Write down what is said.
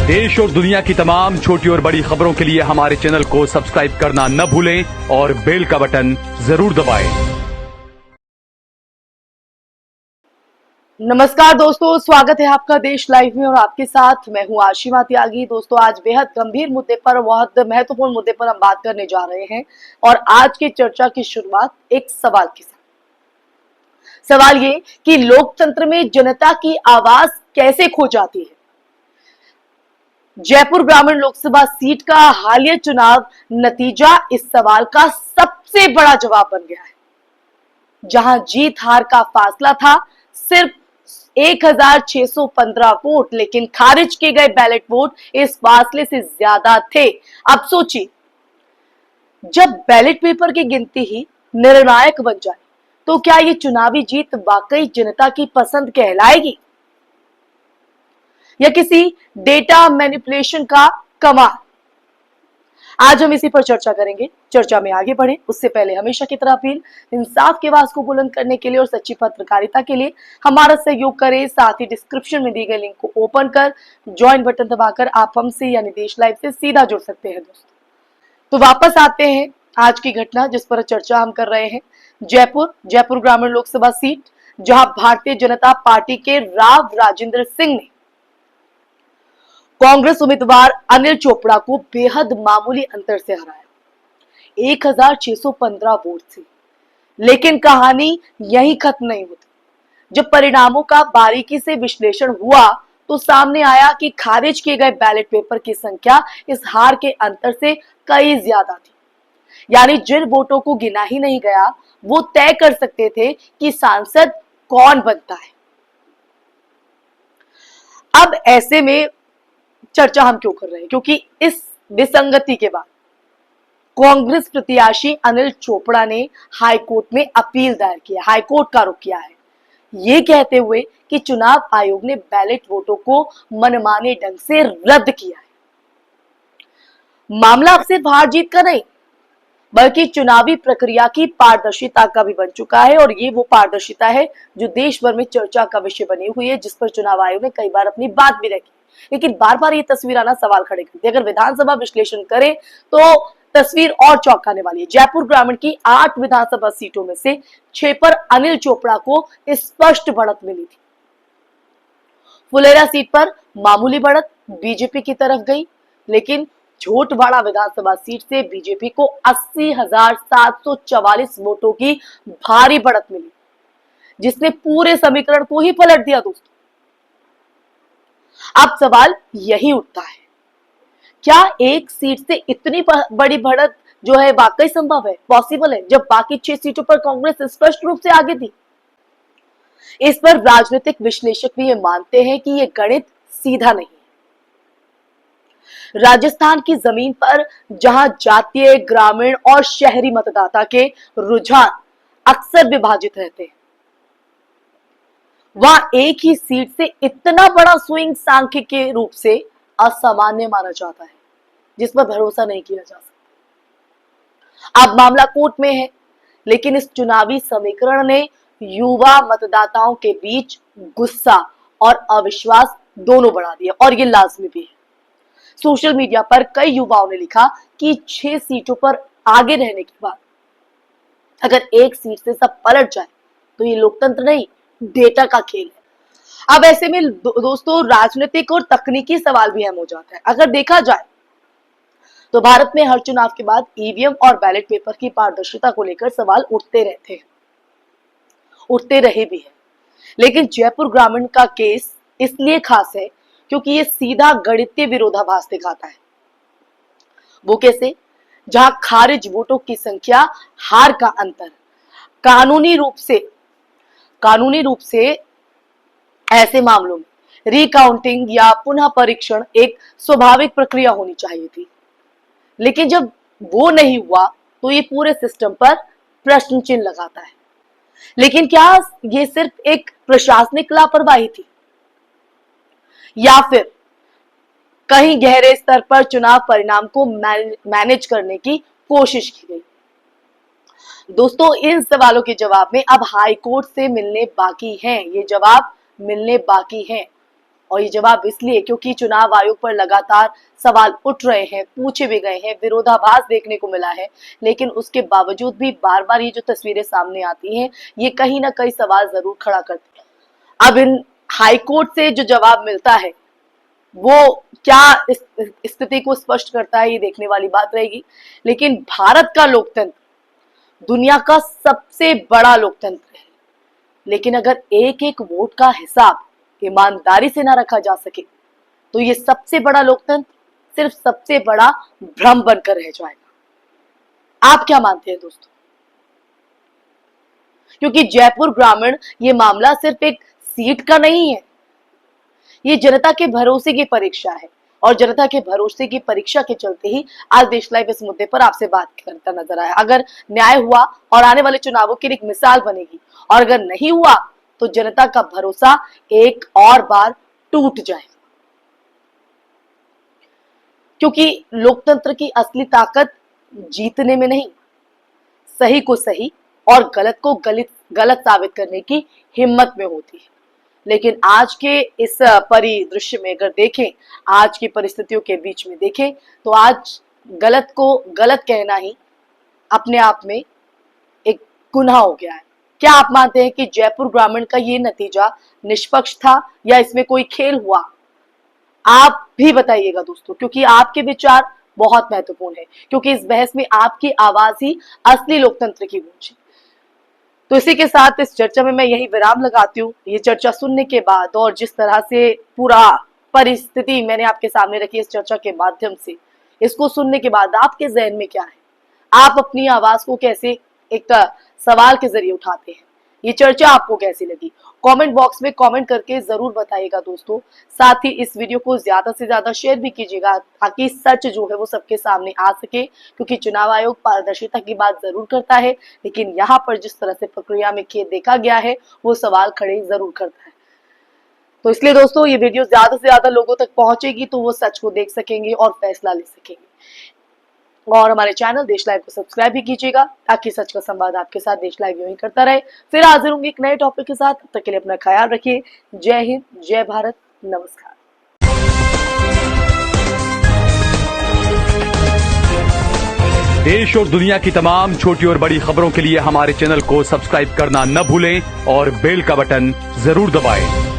देश और दुनिया की तमाम छोटी और बड़ी खबरों के लिए हमारे चैनल को सब्सक्राइब करना न भूलें और बेल का बटन जरूर दबाएं। नमस्कार दोस्तों, स्वागत है आपका देश लाइव में और आपके साथ मैं हूं आशिमा त्यागी। दोस्तों, आज बेहद गंभीर मुद्दे पर, बहुत महत्वपूर्ण मुद्दे पर हम बात करने जा रहे हैं और आज की चर्चा की शुरुआत एक सवाल के साथ। सवाल ये कि लोकतंत्र में जनता की आवाज कैसे खो जाती है। जयपुर ग्रामीण लोकसभा सीट का हालिया चुनाव नतीजा इस सवाल का सबसे बड़ा जवाब बन गया है। जहां जीत हार का फासला था सिर्फ 1615 वोट, लेकिन खारिज किए गए बैलेट वोट इस फासले से ज्यादा थे। अब सोचिए, जब बैलेट पेपर की गिनती ही निर्णायक बन जाए तो क्या ये चुनावी जीत वाकई जनता की पसंद कहलाएगी या किसी डेटा मैनिपुलेशन का कमाल। आज हम इसी पर चर्चा करेंगे। चर्चा में आगे बढ़े उससे पहले हमेशा की तरह अपील, इंसाफ की आवाज को बुलंद करने के लिए और सच्ची पत्रकारिता के लिए हमारा सहयोग करें। साथ ही डिस्क्रिप्शन में दी गई लिंक को ओपन कर ज्वाइन बटन दबाकर आप हमसे यानी देश लाइव से सीधा जुड़ सकते हैं। दोस्तों, तो वापस आते हैं आज की घटना जिस पर चर्चा हम कर रहे हैं। जयपुर ग्रामीण लोकसभा सीट, जहां भारतीय जनता पार्टी के राव राजेंद्र सिंह ने कांग्रेस उम्मीदवार अनिल चोपड़ा को बेहद मामूली अंतर से हराया, 1615 वोट से। लेकिन कहानी यहीं खत्म नहीं होती। जब परिणामों का बारीकी से विश्लेषण हुआ तो सामने आया कि खारिज किए गए बैलेट पेपर की संख्या इस हार के अंतर से कई ज्यादा थी। यानी जिन वोटों को गिना ही नहीं गया वो तय कर सकते थे कि सांसद कौन बनता है। अब ऐसे में चर्चा हम क्यों कर रहे हैं, क्योंकि इस विसंगति के बाद कांग्रेस प्रत्याशी अनिल चोपड़ा ने हाईकोर्ट में अपील दायर किया, हाईकोर्ट का रुख किया है, ये कहते हुए कि चुनाव आयोग ने बैलेट वोटों को मनमाने ढंग से रद्द किया है। मामला अब सिर्फ हार जीत का नहीं बल्कि चुनावी प्रक्रिया की पारदर्शिता का भी बन चुका है और ये वो पारदर्शिता है जो देश भर में चर्चा का विषय बनी हुई है, जिस पर चुनाव आयोग ने कई बार अपनी बात भी रखी। लेकिन बार बार ये तस्वीर आना सवाल खड़े करती है। अगर विधानसभा विश्लेषण करें तो तस्वीर और चौंकाने वाली है। जयपुर ग्रामीण की 8 विधानसभा सीटों में से 6 पर अनिल चोपड़ा को स्पष्ट बढ़त मिली थी। फुलेरा सीट पर मामूली बढ़त बीजेपी की तरफ गई, लेकिन झोटवाड़ा विधानसभा सीट से बीजेपी को 80,744 वोटों की भारी बढ़त मिली, जिसने पूरे समीकरण को ही पलट दिया। दोस्तों, अब सवाल यही उठता है, क्या एक सीट से इतनी बड़ी बढ़त जो है वाकई संभव है, पॉसिबल है, जब बाकी 6 सीटों पर कांग्रेस स्पष्ट रूप से आगे थी। इस पर राजनीतिक विश्लेषक भी ये मानते हैं कि ये गणित सीधा नहीं है। राजस्थान की जमीन पर जहां जातीय, ग्रामीण और शहरी मतदाता के रुझान अक्सर विभाजित रहते हैं, वहां एक ही सीट से इतना बड़ा स्विंग सांख्यिकीय रूप से असामान्य माना जाता है, जिस पर भरोसा नहीं किया जा सकता। अब मामला कोर्ट में है, लेकिन इस चुनावी समीकरण ने युवा मतदाताओं के बीच गुस्सा और अविश्वास दोनों बढ़ा दिया और ये लाजमी भी है। सोशल मीडिया पर कई युवाओं ने लिखा कि 6 सीटों पर आगे रहने के बाद अगर एक सीट से सब पलट जाए तो ये लोकतंत्र नहीं, डेटा का खेल है। अब ऐसे में दोस्तों, राजनीतिक और तकनीकी सवाल भी अहम हो जाता है। अगर देखा जाए तो भारत में हर चुनाव के बाद ईवीएम और बैलेट पेपर की पारदर्शिता को लेकर सवाल उठते रहे भी हैं। लेकिन जयपुर ग्रामीण का केस इसलिए खास है क्योंकि ये सीधा गणितीय विरोधाभास दिखाता है। वो कैसे? जहां खारिज वोटों की संख्या, हार का अंतर, कानूनी रूप से ऐसे मामलों में रिकाउंटिंग या पुनः परीक्षण एक स्वाभाविक प्रक्रिया होनी चाहिए थी। लेकिन जब वो नहीं हुआ तो ये पूरे सिस्टम पर प्रश्न चिन्ह लगाता है। लेकिन क्या ये सिर्फ एक प्रशासनिक लापरवाही थी या फिर कहीं गहरे स्तर पर चुनाव परिणाम को मैनेज करने की कोशिश की गई? दोस्तों, इन सवालों के जवाब में अब हाई कोर्ट से मिलने बाकी हैं, ये जवाब मिलने बाकी हैं। और ये जवाब इसलिए क्योंकि चुनाव आयोग पर लगातार सवाल उठ रहे हैं, पूछे भी गए हैं, विरोधाभास देखने को मिला है, लेकिन उसके बावजूद भी बार बार ये जो तस्वीरें सामने आती हैं, ये कहीं ना कहीं सवाल जरूर खड़ा करती है। अब इन हाईकोर्ट से जो जवाब मिलता है वो क्या इस स्थिति को स्पष्ट करता है, ये देखने वाली बात रहेगी। लेकिन भारत का लोकतंत्र दुनिया का सबसे बड़ा लोकतंत्र है, लेकिन अगर एक एक वोट का हिसाब ईमानदारी से ना रखा जा सके तो ये सबसे बड़ा लोकतंत्र सिर्फ सबसे बड़ा भ्रम बनकर रह जाएगा। आप क्या मानते हैं दोस्तों? क्योंकि जयपुर ग्रामीण ये मामला सिर्फ एक सीट का नहीं है, ये जनता के भरोसे की परीक्षा है, और जनता के भरोसे की परीक्षा के चलते ही आज देश लाइव इस मुद्दे पर आपसे बात करता नजर आया। अगर न्याय हुआ और आने वाले चुनावों की एक मिसाल बनेगी, और अगर नहीं हुआ तो जनता का भरोसा एक और बार टूट जाएगा। क्योंकि लोकतंत्र की असली ताकत जीतने में नहीं, सही को सही और गलत को गलत साबित करने की हिम्मत में होती है। लेकिन आज के इस परिदृश्य में अगर देखें, आज की परिस्थितियों के बीच में देखें, तो आज गलत को गलत कहना ही अपने आप में एक गुनाह हो गया है। क्या आप मानते हैं कि जयपुर ग्रामीण का ये नतीजा निष्पक्ष था या इसमें कोई खेल हुआ? आप भी बताइएगा दोस्तों, क्योंकि आपके विचार बहुत महत्वपूर्ण है, क्योंकि इस बहस में आपकी आवाज ही असली लोकतंत्र की गूंज है। तो इसी के साथ इस चर्चा में मैं यही विराम लगाती हूँ। ये चर्चा सुनने के बाद और जिस तरह से पूरा परिस्थिति मैंने आपके सामने रखी इस चर्चा के माध्यम से, इसको सुनने के बाद आपके जहन में क्या है? आप अपनी आवाज को कैसे एक सवाल के जरिए उठाते हैं? ये चर्चा आपको कैसी लगी? कमेंट बॉक्स में कमेंट करके जरूर बताइएगा दोस्तों। साथ ही इस वीडियो को ज्यादा से ज्यादा शेयर भी कीजिएगा, ताकि सच जो है वो सबके सामने आ सके। क्योंकि चुनाव आयोग पारदर्शिता की बात जरूर करता है, लेकिन यहाँ पर जिस तरह से प्रक्रिया में खेद देखा गया है वो सवाल खड़े जरूर करता है। तो इसलिए दोस्तों ये वीडियो ज्यादा से ज्यादा लोगों तक पहुंचेगी तो वो सच को देख सकेंगे और फैसला ले सकेंगे। और हमारे चैनल देश लाइव को सब्सक्राइब भी कीजिएगा, ताकि सच का संवाद आपके साथ देश लाइव यूं ही करता रहे। फिर हाजिर होंगे एक नए टॉपिक के साथ। तब तक के लिए अपना ख्याल रखिए। जय हिंद, जय भारत, नमस्कार। देश और दुनिया की तमाम छोटी और बड़ी खबरों के लिए हमारे चैनल को सब्सक्राइब करना न भूलें और बेल का बटन जरूर दबाएं।